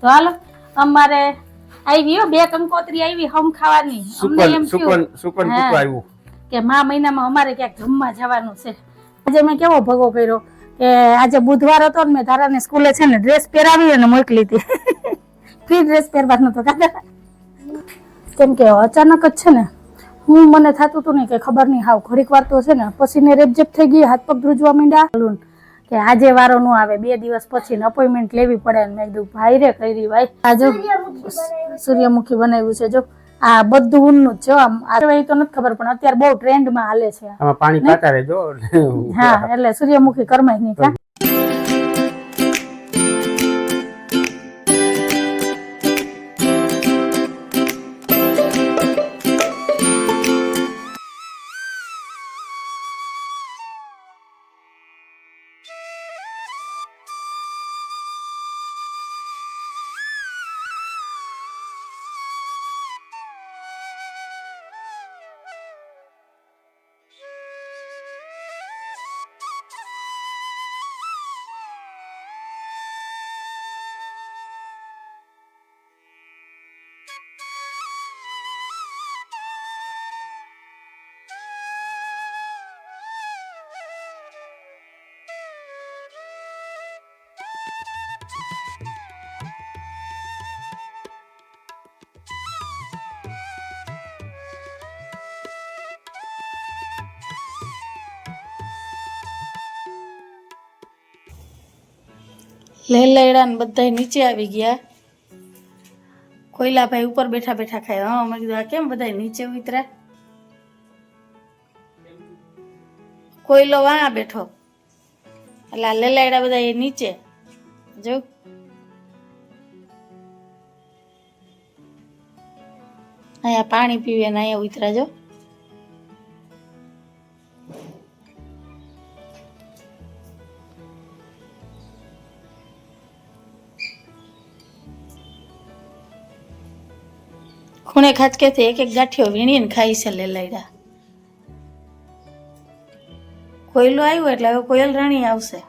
તો હાલો અમારે આવી હો 2 કંકોત્રી આવી હમ ખાવાની. અમને એમ સુકન આવ્યું કે મા મહિનામાં અમારે ક્યાંક જમવા જવાનું છે. આજે મેં કેવો ભગો કર્યો કે આજે બુધવાર હતો ને મેં તારાને સ્કૂલે છે ને ડ્રેસ પહેરાવી અને મોકલી હતી. ફ્રી ડ્રેસ પહેરવાનો હતો કાકા, કેમ કે અચાનક જ છે ને મને થતું હતું ને કે ખબર નહીં હાવ ઘડીક વાર તો છે ને પસીને રેપજેપ થઈ ગઈ, હાથ પગ ધ્રુજવા માંડ્યા કે આજે વારો ન આવે, 2 દિવસ પછી અપોઇન્ટમેન્ટ લેવી પડે. મેં કીધું ભાઈ રે કરી ભાઈ. આજે સૂર્યમુખી બનાવ્યું છે. જો આ બધું ઊનનું જ છે. આ તો નથી ખબર પણ અત્યારે બહુ ટ્રેન્ડમાં હાલે છે. આમાં પાણી પાતા રહેજો. હા એટલે સૂર્યમુખી કરમાય નહીં કા. લેલૈડા ને બધા નીચે આવી ગયા. કોયલાભાઈ ઉપર બેઠા બેઠા ખાય. હા મેં કીધું આ કેમ બધા નીચે ઉતર્યા? કોયલો વાં બેઠો એટલે આ લેલૈડા બધા એ નીચે. જો અહીંયા પાણી પીવે ને અહીંયા ઉતર્યા. જો ખૂણે ખાચકેથી એક એક ગાંઠિયો વીણીને ખાઈ છે લેલૈડા. કોયલો આવ્યો એટલે હવે કોયલ રાણી આવશે.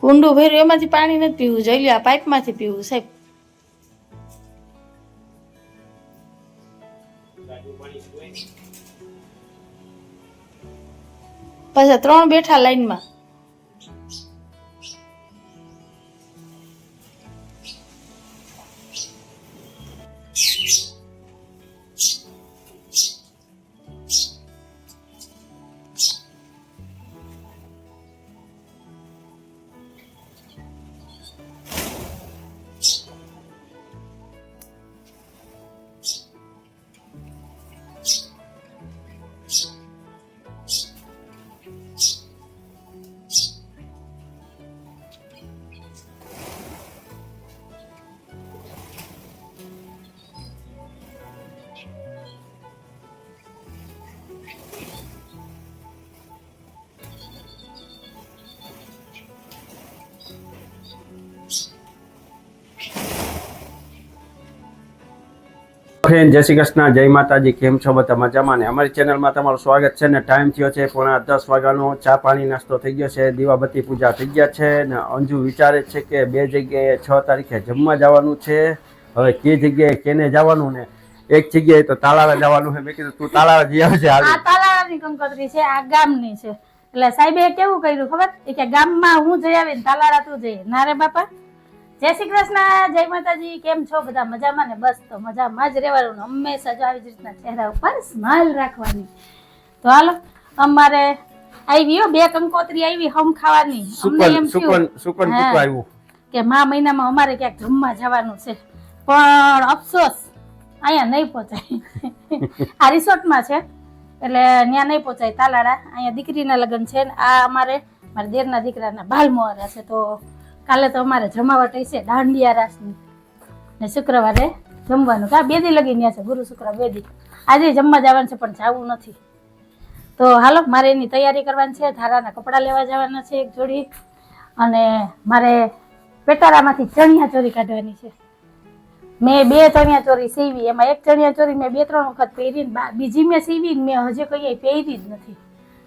કુંડું ભર્યું એમાંથી પાણી નથી પીવું, જોઈ લો આ પાઇપ માંથી પીવું સાહેબ. પાછા 3 બેઠા લાઈનમાં. ફ્રેન્ડ જય શ્રી કૃષ્ણ, જય માતાજી. કેમ છો બધા? મજામાં ને? અમારી ચેનલમાં તમારું સ્વાગત છે ને. ટાઈમ થયો છે 9:30 વાગ્યાનો. ચા પાણી નાસ્તો થઈ ગયો છે, દીવાબત્તી પૂજા થઈ ગયા છે ને અંજુ વિચારે છે કે 2 જગ્યાએ 6 તારીખે જમવા જવાનું છે. હવે કે જગ્યાએ કેને જવાનું ને એક જગ્યાએ તો તાલાળા જવાનું છે. મેં કીધું તું તાલાળા જઈ આવજે. આ તાલાળાની કંકોત્રી છે, આ ગામની છે. એટલે સાહેબે કેવું કર્યું ખબર કે ગામમાં હું જઈ આવીને તાલાળા તું જઈ. ના રે બાપા, જય શ્રી કૃષ્ણ, જય માતાજી. કેમ છો બધા? મજામાં ને? બસ તો મજામાં જ રહેવાનું, હંમેશા જો આવી જ રીતના ચહેરા ઉપર સ્માઈલ રાખવાની. તો હાલો અમારે આવી હો 2 કંકોત્રી આવી હમ ખાવાની. અમને એમ સુકન આવ્યું કે મા મહિનામાં અમારે ક્યાંક જમવા જવાનું છે, પણ અફસોસ અહીંયા નહીં પહોંચાય. આ રિસોર્ટમાં છે એટલે ત્યાં નહીં પહોંચાય તાલાળા. અહીંયા દીકરીના લગ્ન છે ને આ અમારે મારા દેરના દીકરાના બાલમોહરા છે. તો કાલે તો અમારે જમાવટ હશે દાંડિયા રાસની ને શુક્રવારે જમવાનું. કા 2 દી લગી ત્યાં છે, ગુરુ શુક્ર 2 દી. આજે જમવા જવાનું છે પણ જવું નથી. તો હાલો મારે એની તૈયારી કરવાની છે. ધારાના કપડાં લેવા જવાના છે 1 જોડી, અને મારે પેટારામાંથી ચણિયા ચોરી કાઢવાની છે. મેં 2 ચણિયા ચોરી સીવી, એમાં 1 ચણિયા ચોરી મેં 2-3 વખત પહેરી, બીજી મેં સીવી મેં હજી કઈ પહેરી જ નથી.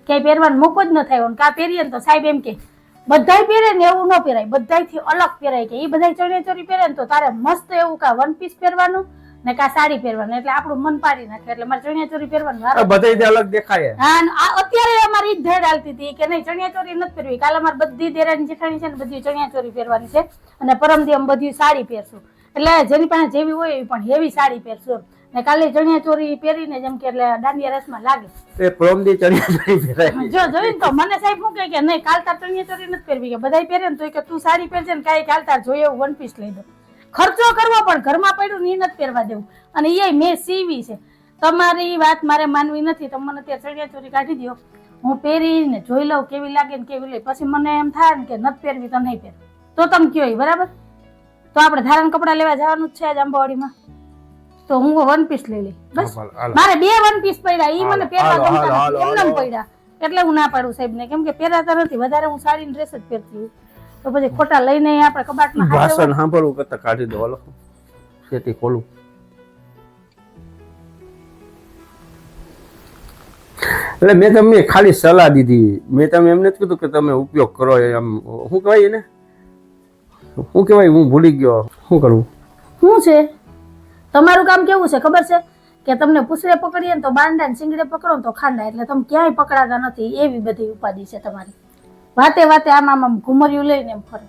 ક્યાંય પહેરવાનું મોકો જ ન થાય. કા પહેરીએ ને તો સાહેબ એમ કે બધાય પહેરે ને એવું ન પહેરાય, બધાયથી અલગ પહેરાય કે એ બધાય ચણિયાચોળી પહેરે ને તો તારે મસ્ત એવું કા વન પીસ પહેરવાનું ને કા સાડી પહેરવાનું, એટલે આપણું મન પાડી નાખે. એટલે મારે ચણિયાચોળી પહેરવાનું વારો. બધા અલગ દેખાય. હા, આ અત્યારે અમારી ઈ જ ધડ હાલતી હતી કે નહીં ચણિયાચોળી નથી પહેરવી. કાલે અમારે બધી દેરાની જેઠાણી છે ને બધી ચણિયાચોળી પહેરવાની છે અને પરમદી અમે બધી સાડી પહેરશું. એટલે જેની પાસે જેવી હોય એવી પણ હેવી સાડી પહેરશું ને કાલે ચણિયાચોળી પહેરીને જેમ કે એટલે દાંડિયા રસમાં લાગે. એ પ્રમદી ચણિયાચોળી પહેરાય. જો જોઈને તો મને સાહેબ શું કહે કે નહીં કાલ તાર ચણિયાચોળી નથી પહેરવી, કે બધાય પહેરે ને તો કે તું સાડી પહેરજે ને કાંઈ કાલ તાર જોઈએ એવું વન પીસ લઈ દો. ખર્ચો કરવો પણ ઘરમાં પડ્યું ને એ નથી પહેરવા દેવું. અને એ મેં સીવી છે. તમારી વાત મારે માનવી નથી. તમે મને ત્યાં ચણિયાચોળી કાઢી દો, હું પહેરીને જોઈ લઉં કેવી લાગે ને કેવી લઈ, પછી મને એમ થાય ને કે નથી પહેરવી તો નહીં પહેર, તો તમે કયો એ બરાબર. તો આપણે ધારણ કપડા લેવા જવાનું જ છે આજ આંબાવાડીમાં, તો હું વન પીસ લઈ લઈ. બસ મારે 2 વન પીસ પડ્યા, ઈ મને પહેરવા ગમતા નથી, એમને પડ્યા એટલે હું ના પાડું સાહેબ ને, કેમ કે પહેરાતા નથી. વધારે હું સાડી ડ્રેસ જ પહેરતી હોય, તો પછી ખોટા લઈને આપણે કબાટમાં ભાષણ સાંભળવું કરતા કાઢી દો. હાલો સેટી ખોલું. એટલે મેં તમને ખાલી સલાહ દીધી, મેં તમે એમ નથી કીધું કે તમે ઉપયોગ કરો. એમ શું કહેવાય એને, શું કહેવાય, હું ભૂલી ગયો. શું કરવું? શું છે તમારું કામ? કેવું છે ખબર છે કે તમને પૂછડે પકડીએ ને તો બાંડા ને સિંગડે પકડો ને તો ખાંડા, એટલે તમે ક્યાંય પકડાતા નથી. એવી બધી ઉપાધિ છે તમારી. વાતે વાતે આમ ઘુમરિયું લઈને એમ ફરે.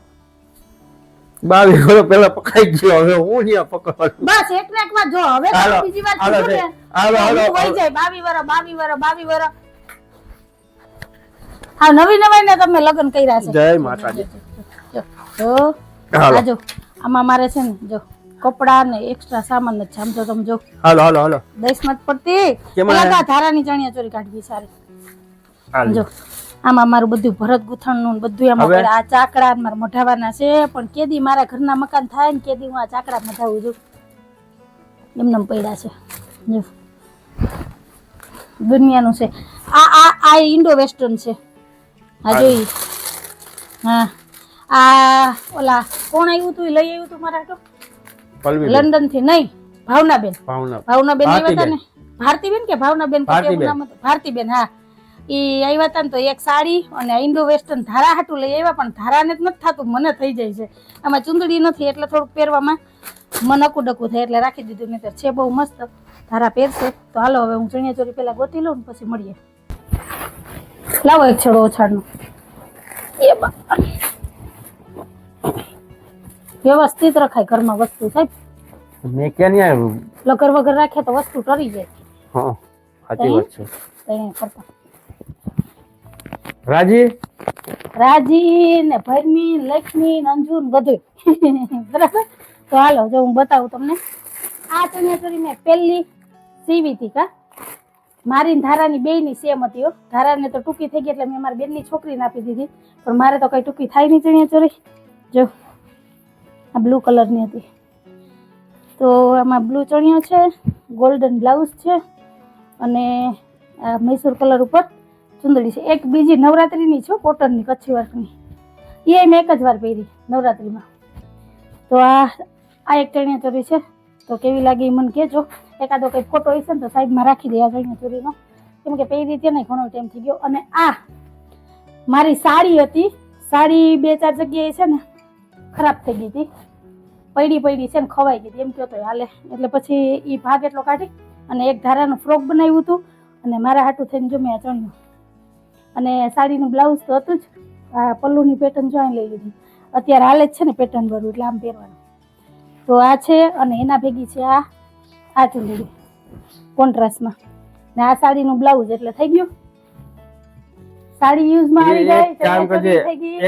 22 વર્ષ પહેલા પકડાઈ ગયો, હવે હું ત્યાં પકડવાનું. બસ એક ને એક વાત જો. હવે તો બીજી વાત કીધું ને વહી જાય 22 વર્ષ. હા, નવી નવાઈ ને તમે લગ્ન કર્યા છે. જય માતાજી. જો આજો આમાં મારે છે ને જો કપડા ને એક્સ્ટ્રા સામાન જ છે. આમ તો તમે જો હાલો દઈશ મત પડતી પેલા ધારાની ચણિયાચોળી કાઢવી સારી. જો આમાં મારું બધું ભરત ગૂંથણ નું બધું આમાં પડે. આ ચાકડા મારા મઢાવાના છે, પણ કેદી મારા ઘરના મકાન થાય ને કેદી હું આ ચાકડા મઢાવું છું. એમને પડ્યા છે જો દુનિયાનું છે. આ ઇન્ડો વેસ્ટર્ન છે. હા જોઈ. હા આ ઓલા કોણ આવ્યું તું લઈ આવ્યું તું મારા હાટુ લંડન થી? નહીં, ભાવનાબેન આવ્યા હતા ને. ભારતીબેન કે ભાવનાબેન ભારતીબેન. હા, એ આવ્યા હતા ને તો એક સાડી અને ઇન્ડો વેસ્ટર્ન ધારા હાટું લઈ આવ્યા, પણ ધારાને જ નથી થતું, મને થઈ જાય છે. આમાં ચુંદડી નથી એટલે થોડુંક પહેરવામાં મને અકુડકું થાય એટલે રાખી દીધું. નહીં છે બહુ મસ્ત, ધારા પહેરશે. તો હાલો હવે હું ચણિયાચોળી પેલા ગોતી લઉં ને પછી મળીએ. લાવો એક છેડો ઓછાડનો. એ બા વ્યવસ્થિત રખાય ઘરમાં વસ્તુ સાહેબ. મેં ક્યાં નહીં આવ્યું, લગર વગર રાખે તો વસ્તુ ટરી જાય. હા સાચી વાત છે. કરતા રાજી ને ભરમી લક્ષ્મી અંજુ ને બધું બરાબર. તો હાલો જો હું બતાવું તમને. આ ચણિયાચોળી મેં પહેલી સીવી હતી. કા મારી ધારાની બેયની સેમ હતી હો. ધારાને તો ટૂંકી થઈ ગઈ એટલે મેં મારી બેનની છોકરીને આપી દીધી, પણ મારે તો કઈ ટૂંકી થાય નહીં ચણિયાચોળી. જો આ બ્લુ કલરની હતી, તો આમાં બ્લુ ચણિયો છે, ગોલ્ડન બ્લાઉઝ છે અને મૈસૂર કલર ઉપર ચુંદડી છે. એક બીજી નવરાત્રીની છે કોટનની કચ્છી વર્કની, એ મેં એક જ વાર પહેરી નવરાત્રીમાં. તો આ એક ચણિયાચોળી છે, તો કેવી લાગી મને કહેજો. એકાદો કંઈ ફોટો હશે ને તો સાઈડમાં રાખી દે આ ચણિયાચોળીનો, કેમ કે પહેરી હતી ને ઘણો ટાઈમ થઈ ગયો. અને આ મારી સાડી હતી, સાડી 2-4 જગ્યાએ છે ને ખરાબ થઈ ગઈ હતી, પડી છે ને ખવાઈ ગઈ હતી એમ કહો તો હાલે. એટલે પછી એ ભાગ એટલો કાઢી અને એક ધારાનું ફ્રોક બનાવ્યું હતું અને મારા હાટું થઈને જો મેં આ ચણ્યું. અને સાડીનું બ્લાઉઝ તો હતું જ, આ પલ્લુની પેટર્ન જો લઈ લીધી. અત્યારે હાલે જ છે ને પેટર્ન વાળું, એટલે આમ પહેરવાનું. તો આ છે અને એના ભેગી છે આ ચૂંદડી કોન્ટ્રાસ્ટમાં ને આ સાડીનું બ્લાઉઝ, એટલે થઈ ગયું. સાડી યુઝમાં આવી ગઈ.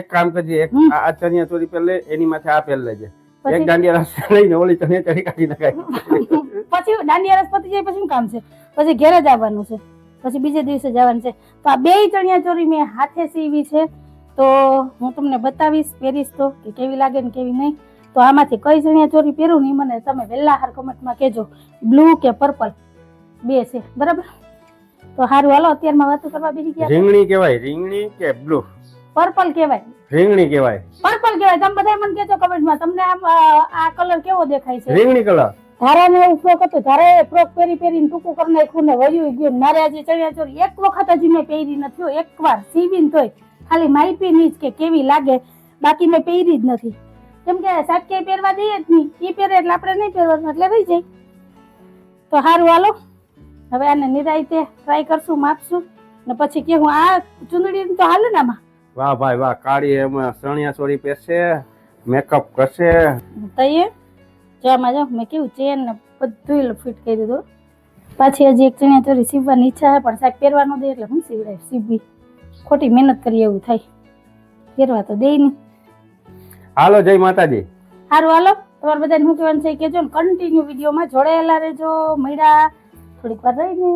એક કામ કરજે, એક આ ચણિયાચોળી પહેલે એની માથે આ પહેર લેજે, એક દાંડિયા રસ લઈને ઓલી ચણિયાચોળી કાઢી નખાય. પછી દાંડિયા રસ પતી જાય પછી શું કામ છે? પછી ઘેર જ આવવાનું છે, પછી બીજે દિવસે જવાનું છે. તો આ 2 ચણિયાચોળી મેં હાથે સીવી છે, તો હું તમને બતાવીશ પહેરીશ તો કે કેવી લાગે ને કેવી નહીં. તો આમાંથી કઈ ચણિયાચોળી પહેરું ને મને તમે વહેલા હાર કમેન્ટમાં કહેજો, બ્લુ કે પર્પલ 2 છે બરાબર. તો સારું હાલો અત્યારમાં વાતો કરવા બેસી ગયા. રીંગણી કહેવાય, રીંગણી કે બ્લુ? પર્પલ કહેવાય, રીંગણી કહેવાય, પર્પલ કહેવાય. તમે બધા મને કહેજો કમેન્ટમાં તમને આ કલર કેવો દેખાય છે. રીંગણી કલર. ધારાને એવું ફ્રોક હતું, ધારાએ ફ્રોક પહેરીને ટૂંકું કરી નાખ્યું ને વયું ગયું. મારે હજી ચણિયાચોળી એક વખત હજી મેં પહેરી નથી, એકવાર સીવીને તોય ખાલી માહિતીની જ કે કેવી લાગે, બાકી મેં પહેરી જ નથી. કેમ કે સાહેબ ક્યાંય પહેરવા દઈએ જ નહીં, એ પહેરે એટલે આપણે નહીં પહેરવાનું એટલે રહી જાય. તો સારું હાલો, હવે આને નિરાયતે ટ્રાય કરશું, માપશું ને પછી કે હું આ ચૂંદડી તો હાલે ને આમાં. વાહ ભાઈ વાહ, કાળી એમાં ચણિયા ચોળી પહેરશે, મેકઅપ કરશે. તો એ જો આમાં જો મેં કેવું ચેન ને બધું ફિટ કરી દીધું. પાછી હજી એક ચણિયા ચોળી સીવવાની ઈચ્છા છે, પણ સાહેબ પહેરવા ન દે એટલે હું સીવડાય, સીવવી ખોટી મહેનત કરી એવું થાય, પહેરવા તો દે નહીં. હાલો, જય માતાજી. સારું હાલો, તમારે બધાને શું કહેવાનું છે કેજો ને, કન્ટિન્યુ વિડીયોમાં જોડાયેલા રહેજો. મળ્યા થોડીક વાર રહીને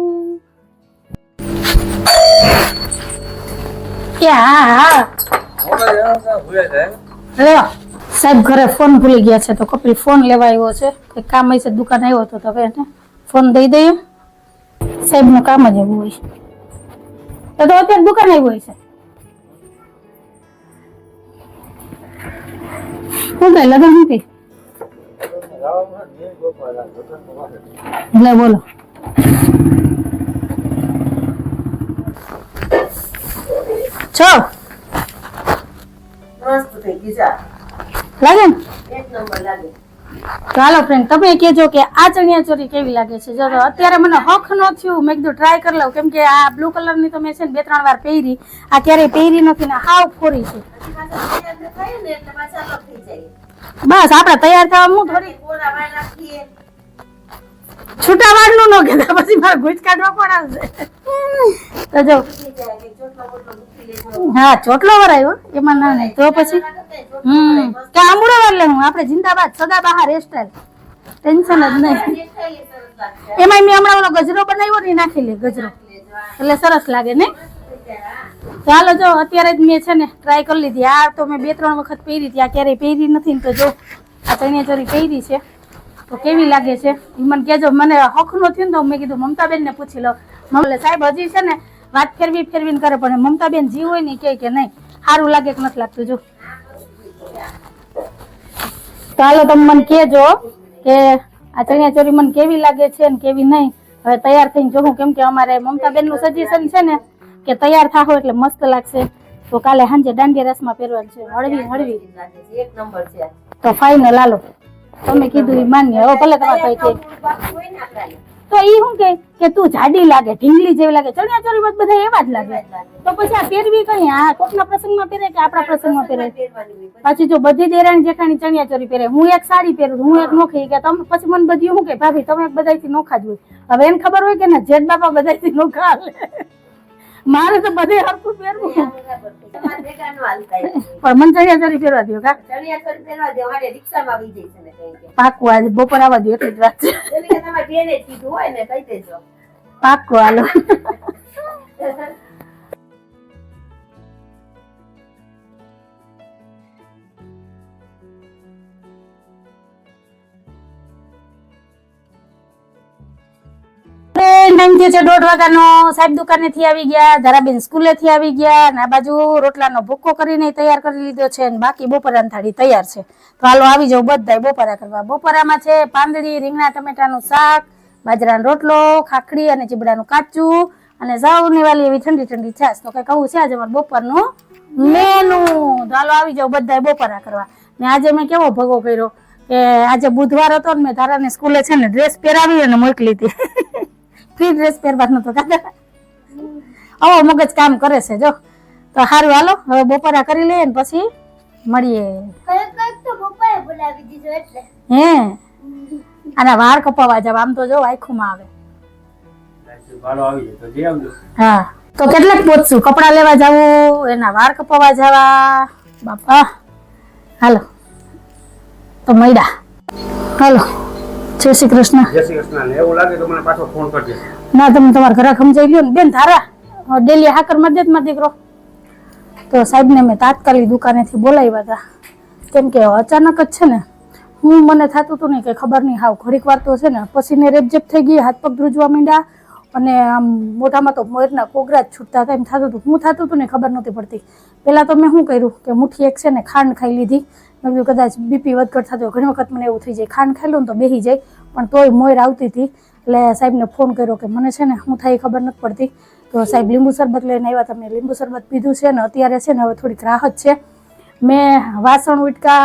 કે હા સાહેબ ઘરે ફોન ભૂલી ગયા છે, તો કપડી ફોન લેવા આવ્યો છે, કંઈક કામ હશે, દુકાન આવ્યો હતો તો હવે એને ફોન દઈ દઈએ. સાહેબનું કામ જ એવું હોય તો અત્યારે દુકાન આવ્યું હોય છે. શું કઈ લગન શું કઈ એટલે બોલો. છો લાગે ને? ચાલો ફ્રેન્ડ, તમે કહેજો કે આ ચણિયા ચોળી કેવી લાગે છે. જો અત્યારે મને હક ન થયું, મેં કીધું ટ્રાય કરી લઉં, કેમ કે આ બ્લુ કલરની તો મેં છે ને 2-3 વાર પહેરી, આ ક્યારેય પહેરી નથી ને હાવ ફોરી છે. બસ આપણે તૈયાર થવા હું થોડી છૂટા વાળનું ન કહેતા, પછી મારે ગુજ કાઢવા પણ આવશે. તો જો હા ચોટલો વરાયો એમાં ના નહીં તો પછી કે આમળો વાર લે. હું આપણે જિંદાબાદ સદાબહાર હેરસ્ટાઈલ, ટેન્શન જ નહીં. એમાં મેં હમણાં ઓલો ગજરો બનાવ્યો ને, નાખી લે ગજરો એટલે સરસ લાગે ને. ચાલો જો અત્યારે જ મેં છે ને ટ્રાય કરી લીધી. આ તો મેં 2-3 વખત પહેરી હતી, આ ક્યારેય પહેરી નથી ને. તો જો આ ચણિયા ચોળી પહેરી છે તો કેવી લાગે છે એ મને કહેજો. મને હક નો થયું ને તો મેં કીધું મમતાબેન ને પૂછી લો. સાહેબ હજી છે ને વાત ફેરવીને કરે, પણ મમતાબેન જી હોય ને કે નહીં સારું લાગે કે નથી લાગતું. જો ચાલો તમે મને કહેજો કે આ ચણિયા ચોળી મને કેવી લાગે છે ને કેવી નહીં. હવે તૈયાર થઈને જોઉં, કેમ કે અમારે મમતાબેન નું સજેશન છે ને કે તૈયાર થાઓ એટલે મસ્ત લાગશે. તો કાલે સાંજે દાંડિયા રસમાં પહેરવાનું છે, હળવી એક નંબર છે. તો ફાઇનલ હાલો, તમે કીધું એ માન્ય. હવે ભલે તમારે કઈ તો ઈ શું કે તું જાડી લાગે, ઢીંગલી જેવી લાગે, ચણિયા ચોળી માં બધા એવા જ લાગે. તો પછી આ પહેરવી કઈ આ કોકના પ્રસંગમાં પહેરે કે આપણા પ્રસંગમાં પહેરે? પછી જો બધી દેરાણી જેઠાણી ચણિયા ચોળી પહેરે, હું એક સાડી પહેરું, હું એક નોખી, કે તમે પછી મને બધી શું કે ભાભી તમે બધાથી નોખા જ હોય. હવે એને ખબર હોય કે ને જેઠ બાપા બધાથી નોખા હાલે, મારે તો બધે હરખું પહેરવું. પણ મને ચણિયા ચોળી પહેરવા દો કા? પાકું આજે બપોર આવવા દો એટલી જ વાત છે. પાકું હાલો. ટાઈમ થયો છે 1:30 વાગ્યાનો. સાહેબ દુકાનેથી આવી ગયા, ધારાબેન સ્કૂલેથી આવી ગયા, અને આ બાજુ રોટલાનો ભૂકો કરીને તૈયાર કરી લીધો છે, અને બાકી બપોરાની થાળી તૈયાર છે. તો હાલો આવી જાવ બધાય બપોરા કરવા. બપોરામાં છે પાંદડી, રીંગણા ટમેટાનું શાક, બાજરાનો રોટલો, ખાખડી અને ચીબડાનું કાચું, અને સાવની વાલી એવી ઠંડી ઠંડી છાશ. તો કઈક આવું છે આજે અમારું બપોરનું મેનુ. તો હાલો આવી જાવ બધાય બપોરા કરવા. ને આજે મેં કેવો ભગો કર્યો કે આજે બુધવાર હતો ને મેં ધારાને સ્કૂલે છે ને ડ્રેસ પહેરાવી અને મોકલી હતી. ફ્રી ડ્રેસ પહેરવાનો તો કાકા આવો મગજ કામ કરે છે. જો તો સારું હાલો હવે બપોરા કરી લઈએ ને પછી મળીએ. હે આના વાળ કપાવા જાવ, આમ તો જો આખુમાં આવે. હા તો કેટલાક પહોંચશું, કપડા લેવા જવું, એના વાળ કપાવા જવા. બાપા હાલો તો મળ્યા. હાલો જય શ્રી કૃષ્ણ. જય શ્રી કૃષ્ણ. એવું લાગે તો મને પાછો ફોન કરજે. ના તમે તમારા ઘરે સમજાઈ લ્યો ને બેન. ધારા ડેલી હાકર માં દે માં દીકરો. તો સાહેબને મેં તાત્કાલિક દુકાનેથી બોલાવ્યા હતા, કેમ કે અચાનક જ છે ને હું મને થતું હતું ને કે ખબર નહીં હાવ ઘડીક વાર તો છે ને પસીને રેપજેપ થઈ ગઈ, હાથ પગ ધ્રુજવા માંડ્યા, અને આમ મોઢામાં તો મોરના કોગરા જ છૂટતા હતા. એમ થતું હતું, હું થતું હતું ને ખબર નહોતી પડતી. પહેલાં તો મેં શું કર્યું કે મુઠ્ઠી એક છે ને ખાંડ ખાઈ લીધી. મેં કીધું કદાચ બીપી વધઘટ થતો, ઘણી વખત મને એવું થઈ જાય, ખાંડ ખાઈ લઉં ને તો બેસી જાય, પણ તોય મોર આવતી હતી. એટલે સાહેબને ફોન કર્યો કે મને છે ને શું થાય ખબર નથી પડતી, તો સાહેબ લીંબુ શરબત લઈને આવ્યા, તમે લીંબુ શરબત પીધું છે ને અત્યારે છે ને હવે થોડીક રાહત છે. મેં વાસણ ઉટકા,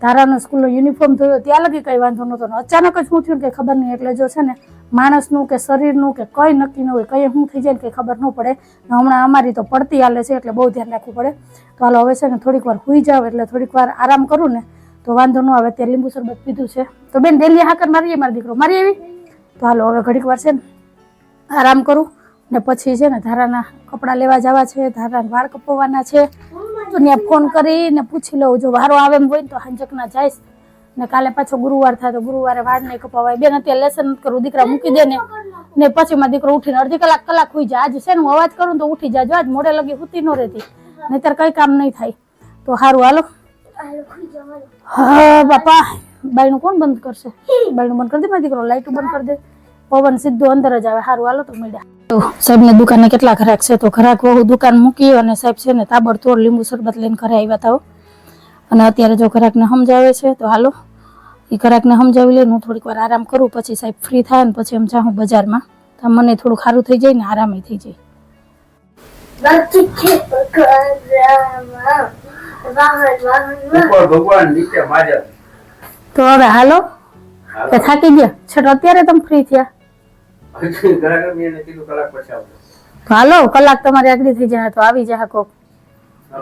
ધારાનો સ્કૂલનો યુનિફોર્મ ધોયો, ત્યાં લગી કંઈ વાંધો નહોતો. અચાનક જ શું થયું કંઈ ખબર નહીં. એટલે જો છે ને માણસનું કે શરીરનું કે કંઈ નક્કી ન હોય, કંઈ શું થઈ જાય ને કંઈ ખબર ન પડે. હમણાં અમારી તો પડતી હાલે છે એટલે બહુ ધ્યાન રાખવું પડે. તો હાલો હવે છે ને થોડીક વાર સૂઈ જાવ એટલે થોડીક વાર આરામ કરું ને તો વાંધો ન આવે. ત્યાં લીંબુ શરબત પીધું છે તો બેન ડેલી હાકર મારીએ, મારો દીકરો મારી આવી. તો હાલો હવે ઘડીક વાર છે ને આરામ કરું ને પછી છે ને ધારાના કપડાં લેવા જવા છે, ધારાના વાળ કપવાના છે. તો ત્યાં ફોન કરીને પૂછી લઉં, જો વારો આવે એમ હોય ને તો હાંજકના જઈશ ને કાલે પાછો ગુરુવાર થાય તો ગુરુવારે વાળ નહીં કપાવાય. બેન અત્યારે લેસન કરું, દીકરા મૂકી દે ને પછી મારો દીકરો ઉઠીને અડધી કલાક સુઈ જાય. આજે છે ને હું અવાજ કરું તો ઉઠી જાય, આજ મોડે લગી સુતી ન રહેતી, નહીતર કઈ કામ નહીં થાય. તો સારું હાલો. હા બાપા, બાયણું કોણ બંધ કરશે? બાયણું બંધ કરી દે મારો દીકરો, લાઈટ બંધ કરી દે, પવન સીધો અંદર જ આવે. સારું હાલો તો મળ્યા. તો સાહેબને દુકાને કેટલા ઘરાક છે તો ઘરાક બહુ દુકાન મૂકી અને સાહેબ છે ને તાબડતોડ લીંબુ શરબત લઈને ઘરે આવ્યા હતા. અને અત્યારે જો ઘરાકને સમજાવે છે તો હાલો એ ઘરાકને સમજાવી લઈને હું થોડીક વાર આરામ કરું, પછી સાહેબ ફ્રી થાય ને પછી એમ જાઉં બજારમાં, તો મને થોડું સારું થઈ જાય ને આરામ થઈ જાય. તો હવે હાલો કે થાકી ગયા છેટ અત્યારે તમે ફ્રી થયા? તો હાલો કલાક તમારી આગળ થઈ જાય તો આવી જાય કોક.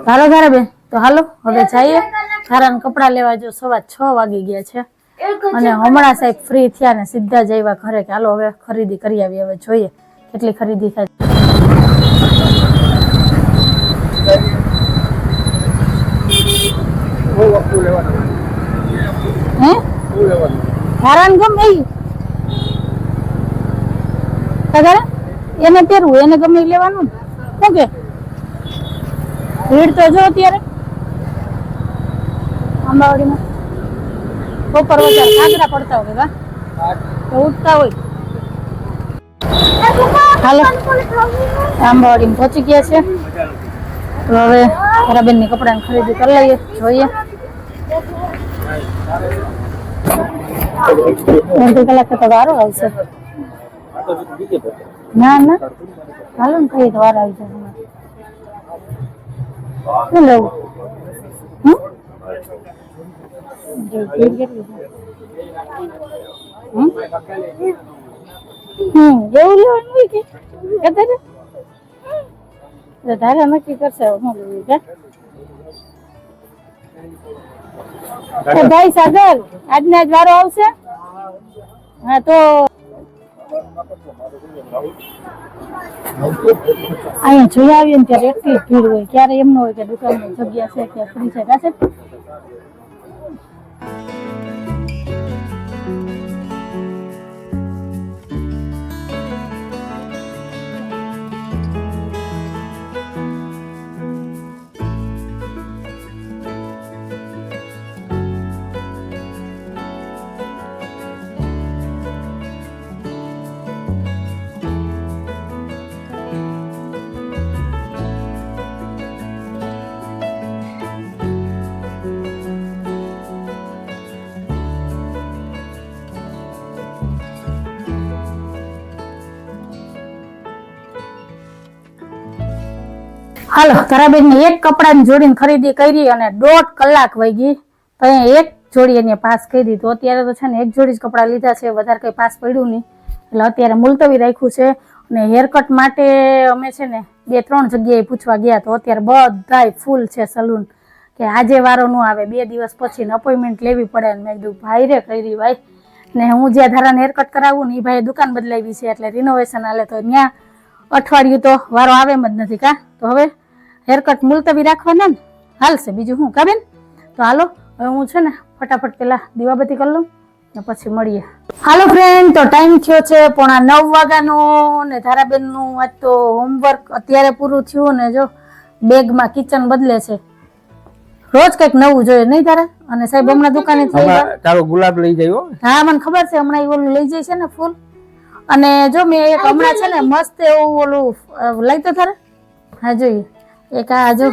હાલો ધારા બેન તો હાલો હવે જઈએ. ધારાના કપડા લેવા જો 6:15 વાગી ગયા છે અને હમણાં સાહેબ ફ્રી થયા ને સીધા જ આવ્યા ઘરે કે હાલો હવે ખરીદી કરી આવી. હવે જોઈએ કેટલી ખરીદી થાય. હે ધારાને ગમે એને પહેરવું, એને ગમે લેવાનું. શું કે ભીડ તો જો અત્યારે આંબાવાડીમાં બપોર વચાર ઘાઘરા પડતા હોય તો ઉઠતા હોય. હાલો આંબાવાડીમાં પહોંચી ગયા છે તો હવે ખરાબેનની કપડાની ખરીદી કરી લઈએ, જોઈએ. અડધી કલાક તો વારો આવશે. ના ના હાલો ને કહીએ તો વાર આવી જશે. શું લેવું? એવું લેવાનું હોય કે તારે નક્કી કરશે હું લેવું કે ભાઈ સાગર આજને આજ વારો આવશે. હા તો અહીંયા જોઈ આવીએ ને ત્યારે એટલી ભીડ હોય, ક્યારે એમ ન હોય કે દુકાનની જગ્યા છે કે ફ્રી છે. કાશે હાલો તારાબેન ને એક કપડાની જોડીને ખરીદી કરી અને 1.5 કલાક વહી ગઈ તો એક જોડી એને પાસ કરી. તો અત્યારે તો છે ને એક જોડી જ કપડાં લીધા છે, વધારે કઈ પાસ પડ્યું નહીં એટલે અત્યારે મુલતવી રાખ્યું છે. અને હેરકટ માટે અમે છે ને 2-3 જગ્યાએ પૂછવા ગયા તો અત્યારે બધાય ફૂલ છે સલૂન કે આજે વારો ન આવે, 2 દિવસ પછી અપોઇન્ટમેન્ટ લેવી પડે. મેં કીધું ભાઈ રે કરી ભાઈ ને હું જ્યાં ધારાને હેરકટ કરાવું ને એ ભાઈ દુકાન બદલાવી છે એટલે રિનોવેશન હાલે તો ત્યાં અઠવાડિયું તો વારો આવે એમ જ નથી. કા તો હવે હેરકટ મુલતવી રાખવાના ને હાલશે, બીજું શું કાબેન? તો હાલો હવે હું છે ને ફટાફટ પેલા દીવાબત્તી કરી લઉં ને પછી મળીએ. હાલો ફ્રેન્ડ તો ટાઈમ થયો છે 9:15 વાગ્યાનો ને ધારાબેનનું આજ તો હોમવર્ક અત્યારે પૂરું થયું ને જો બેગમાં કિચન બદલે છે. રોજ કઈક નવું જોઈએ નહીં તારે? અને સાહેબ હમણાં દુકાને તારો ગુલાબ લઈ જાય. હા મને ખબર છે, હમણાં ઓલું લઈ જાય છે ને ફૂલ. અને જો મેં એક હમણાં છે ને મસ્ત એવું ઓલું લઈ તો તારે. હા જોઈએ એક આ જો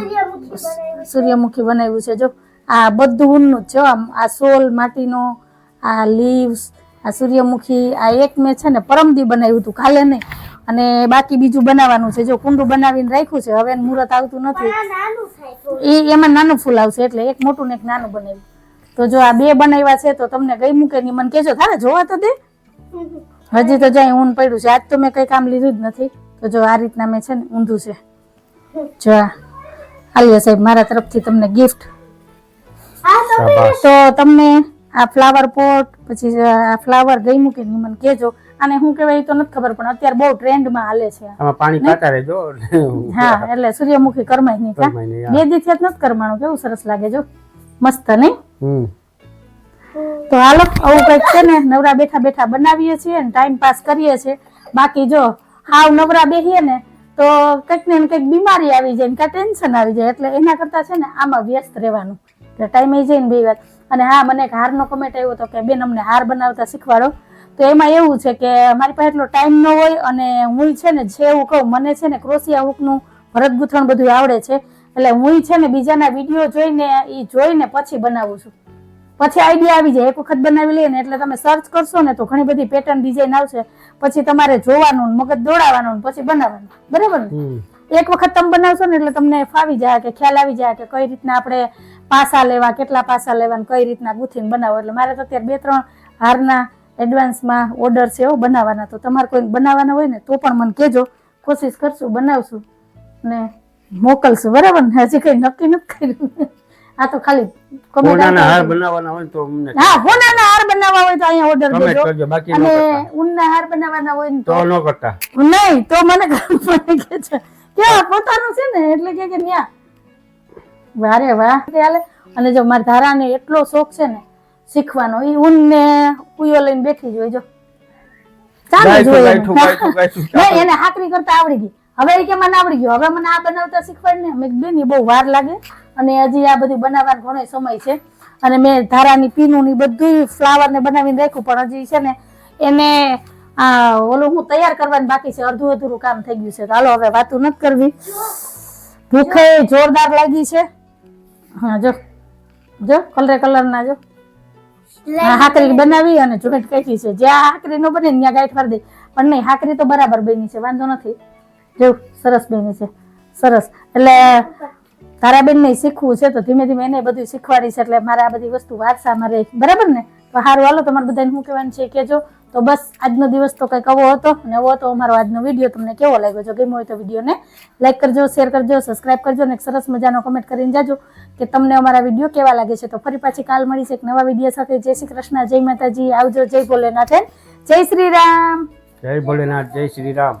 સૂર્યમુખી બનાવ્યું છે. જો આ બધું ઊનનું જ છે, આ સોલ માટીનો, આ લીવ્સ, આ સૂર્યમુખી. આ એક મેં છે ને પરમદી બનાવ્યું હતું કાલે નહીં, અને બાકી બીજું બનાવવાનું છે. જો કુંડું બનાવીને રાખ્યું છે, હવે એનું મુહૂર્ત આવતું નથી. એમાં નાનું ફૂલ આવશે, એટલે એક મોટું ને એક નાનું બનાવ્યું. તો જો આ 2 બનાવ્યા છે, તો તમને ગઈ મૂકે ની મને કેજો. તારે જોવા તો દે, હજી તો જાય ઊન પડ્યું છે. આજ તો મેં કઈ કામ લીધું જ નથી. તો જો આ રીતના મેં છે ને ઊંધું છે. જો આલિયા સાહેબ મારા તરફથી તમને ગિફ્ટ. તો તમને આ ફ્લાવર પોટ, પછી આ ફ્લાવર ગઈ મૂકે ની મને કેજો. અને શું કહેવાય એ તો નથી ખબર, પણ અત્યારે બહુ ટ્રેન્ડમાં હાલે છે. આમાં પાણી કાતા રહેજો. હા, એટલે સૂર્યમુખી કરમાઈ ની કા 2 દિવસ જ નથી કરવાનું. કેવું સરસ લાગે જો, મસ્ત નહીં? તો હાલો, આવું કઈક છે ને નવરા બેઠા બેઠા બનાવીએ છીએ ને ટાઈમ પાસ કરીએ છીએ. બાકી જો હાવ નવરા બેહીએ ને તો કંઈક ને કંઈક બીમારી આવી જાય ને કાંઈ ટેન્શન આવી જાય. એટલે એના કરતા છે ને આમાં વ્યસ્ત રહેવાનું, એટલે ટાઈમ આવી જાય ને 2 વાત. અને હા, મને એક હારનો કમેન્ટ આવ્યો હતો કે બેન અમને હાર બનાવતા શીખવાડો. તો એમાં એવું છે કે મારી પાસે એટલો ટાઈમ ન હોય, અને હું છે ને જે એવું કહું, મને છે ને ક્રોશિયા હૂકનું ભરત ગૂંથણ બધું આવડે છે. એટલે હું છે ને બીજાના વિડીયો જોઈને પછી બનાવું છું. પછી આઈડિયા આવી જાય. એક વખત બનાવી લઈએ ને એટલે તમે સર્ચ કરશો ને તો ઘણી બધી પેટર્ન ડિઝાઇન આવશે. પછી તમારે જોવાનું, મગજ દોડાવવાનું, પછી બનાવવાનું. બરાબર ને? એક વખત તમે બનાવશો ને એટલે તમને ફાવી જાય, કે ખ્યાલ આવી જાય કે કઈ રીતના આપણે પાસા લેવા, કેટલા પાસા લેવા, કઈ રીતના ગૂંથીને બનાવો. એટલે મારે તો અત્યારે 2-3 હારના એડવાન્સમાં ઓર્ડર છે એવો બનાવવાના. તો તમારે કોઈ બનાવવાના હોય ને તો પણ મને કહેજો, કોશિશ કરશું, બનાવશું ને મોકલશું. બરાબર ને? હજી કઈ નક્કી નથી કર્યું. આ તો ખાલી હોનાના હાર બનાવવાના હોય તો અમને હા, હોનાના હાર બનાવવા હોય તો અહીંયા ઓર્ડર કમેન્ટ દેજો. કરજો, બાકી ન અને કરતા. ઊનના હાર બનાવવાના હોય ને તો ન કરતા. નહીં તો મને કે છે કે આ પોતાનું છે ને, એટલે કે ન્યા વારે વાહ હાલે. અને જો મારા ધારાને એટલો શોખ છે ને શીખવાનો, ઈ ઊન ને કુયો લઈને બેઠી જ હોય. જો ચાલુ જ હોય એનું. નહીં, એને હાકરી કરતા આવડી ગઈ. હવે એ કે મને આવડી ગયું, હવે મને આ બનાવતા શીખવાડ ને. મેં બેન એ બહુ વાર લાગે, અને હજી આ બધું બનાવવાનો ઘણો સમય છે. અને મેં ધારાની પીનું ની બધું ફ્લાવર ને બનાવીને રાખ્યું, પણ હજી છે ને એને ઓલું હું તૈયાર કરવાનું બાકી છે. અડધું અધૂરું કામ થઈ ગયું છે. તો હાલો હવે વાતું નથી કરવી, ભૂખે જોરદાર લાગી છે. હા, જો કલર ના જો હાકરી બનાવી અને જોઈન્ટ કાઢી છે. જ્યાં હાકરી નો બને ત્યાં ગાંઠ મારી દે, પણ નહીં, હાકરી તો બરાબર બની છે, વાંધો નથી. જો સરસ બની છે, સરસ. એટલે તારાબેન ને શીખવું છે, તો ધીમે ધીમે એને બધું શીખવાડી છે. એટલે મારે આ બધી વસ્તુ વારસામાં રહે. બરાબર ને? તો સારું, હાલો, તમારે બધાને શું કહેવાનું છે કેજો. તો બસ આજનો દિવસ તો કંઈક આવો હતો, અને આવો તો અમારો આજનો વિડીયો તમને કેવો લાગ્યો? જો ગમ્યો હોય તો વિડીયોને લાઈક કરજો, શેર કરજો, સબસ્ક્રાઇબ કરજો, અને એક સરસ મજાનો કમેન્ટ કરીને જાજો કે તમને અમારા વિડીયો કેવા લાગે છે. તો ફરી પાછી કાલ મળીશ એક નવા વિડીયો સાથે. જય શ્રી કૃષ્ણ, જય માતાજી, આવજો, જય ભોલેનાથ, જય શ્રી રામ. જય ભોલેનાથ, જય શ્રી રામ.